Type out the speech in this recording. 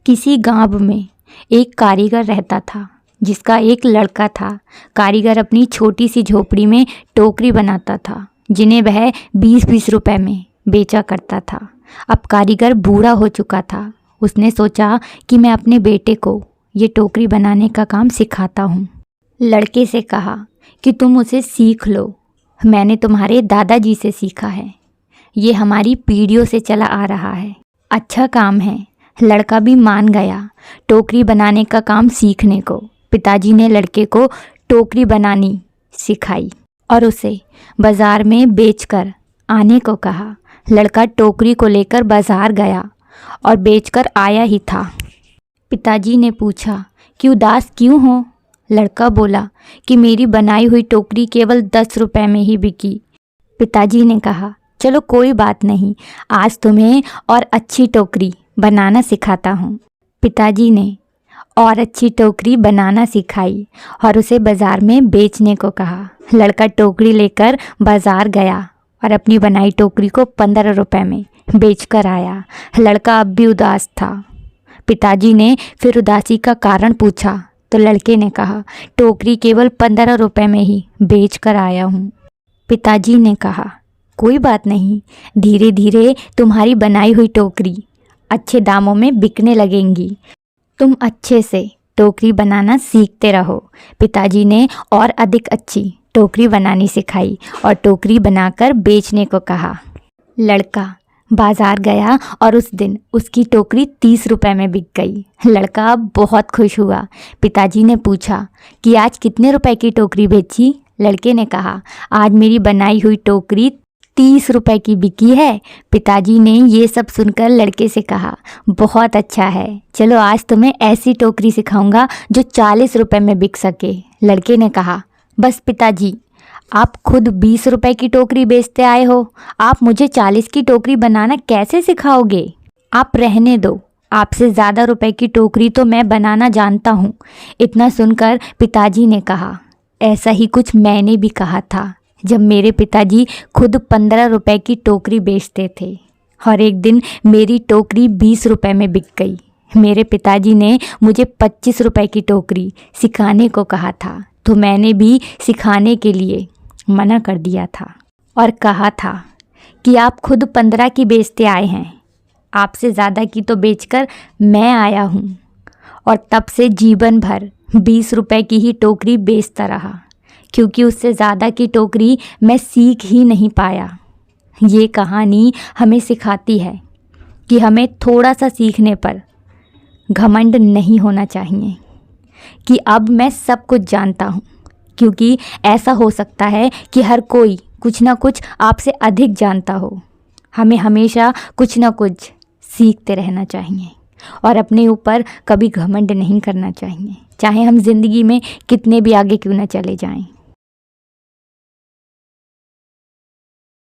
किसी गांव में एक कारीगर रहता था जिसका एक लड़का था। कारीगर अपनी छोटी सी झोपड़ी में टोकरी बनाता था जिन्हें वह 20-20 रुपए में बेचा करता था। अब कारीगर बूढ़ा हो चुका था। उसने सोचा कि मैं अपने बेटे को ये टोकरी बनाने का काम सिखाता हूँ। लड़के से कहा कि तुम उसे सीख लो, मैंने तुम्हारे दादाजी से सीखा है, ये हमारी पीढ़ियों से चला आ रहा है, अच्छा काम है। लड़का भी मान गया टोकरी बनाने का काम सीखने को। पिताजी ने लड़के को टोकरी बनानी सिखाई और उसे बाज़ार में बेचकर आने को कहा। लड़का टोकरी को लेकर बाज़ार गया और बेचकर आया ही था। पिताजी ने पूछा कि उदास क्यों हो? लड़का बोला कि मेरी बनाई हुई टोकरी केवल 10 रुपए में ही बिकी। पिताजी ने कहा, चलो कोई बात नहीं, आज तुम्हें और अच्छी टोकरी बनाना सिखाता हूँ। पिताजी ने और अच्छी टोकरी बनाना सिखाई और उसे बाज़ार में बेचने को कहा। लड़का टोकरी लेकर बाज़ार गया और अपनी बनाई टोकरी को 15 रुपए में बेचकर आया। लड़का अब भी उदास था। पिताजी ने फिर उदासी का कारण पूछा तो लड़के ने कहा, टोकरी केवल 15 रुपए में ही बेच कर आया हूँ। पिताजी ने कहा, कोई बात नहीं, धीरे धीरे तुम्हारी बनाई हुई टोकरी अच्छे दामों में बिकने लगेंगी, तुम अच्छे से टोकरी बनाना सीखते रहो। पिताजी ने और अधिक अच्छी टोकरी बनानी सिखाई और टोकरी बनाकर बेचने को कहा। लड़का बाज़ार गया और उस दिन उसकी टोकरी 30 रुपए में बिक गई। लड़का बहुत खुश हुआ। पिताजी ने पूछा कि आज कितने रुपए की टोकरी बेची? लड़के ने कहा, आज मेरी बनाई हुई टोकरी 30 रुपए की बिकी है। पिताजी ने ये सब सुनकर लड़के से कहा, बहुत अच्छा है, चलो आज तुम्हें ऐसी टोकरी सिखाऊंगा जो 40 रुपए में बिक सके। लड़के ने कहा, बस पिताजी, आप खुद 20 रुपए की टोकरी बेचते आए हो, आप मुझे 40 की टोकरी बनाना कैसे सिखाओगे? आप रहने दो, आपसे ज़्यादा रुपए की टोकरी तो मैं बनाना जानता हूँ। इतना सुनकर पिताजी ने कहा, ऐसा ही कुछ मैंने भी कहा था जब मेरे पिताजी खुद 15 रुपए की टोकरी बेचते थे और एक दिन मेरी टोकरी 20 रुपए में बिक गई। मेरे पिताजी ने मुझे 25 रुपए की टोकरी सिखाने को कहा था तो मैंने भी सिखाने के लिए मना कर दिया था और कहा था कि आप खुद 15 की बेचते आए हैं, आपसे ज़्यादा की तो बेचकर मैं आया हूँ। और तब से जीवन भर 20 रुपए की ही टोकरी बेचता रहा क्योंकि उससे ज़्यादा की टोकरी मैं सीख ही नहीं पाया। ये कहानी हमें सिखाती है कि हमें थोड़ा सा सीखने पर घमंड नहीं होना चाहिए कि अब मैं सब कुछ जानता हूँ, क्योंकि ऐसा हो सकता है कि हर कोई कुछ ना कुछ आपसे अधिक जानता हो। हमें हमेशा कुछ ना कुछ सीखते रहना चाहिए और अपने ऊपर कभी घमंड नहीं करना चाहिए, चाहे हम ज़िंदगी में कितने भी आगे क्यों ना चले जाएं।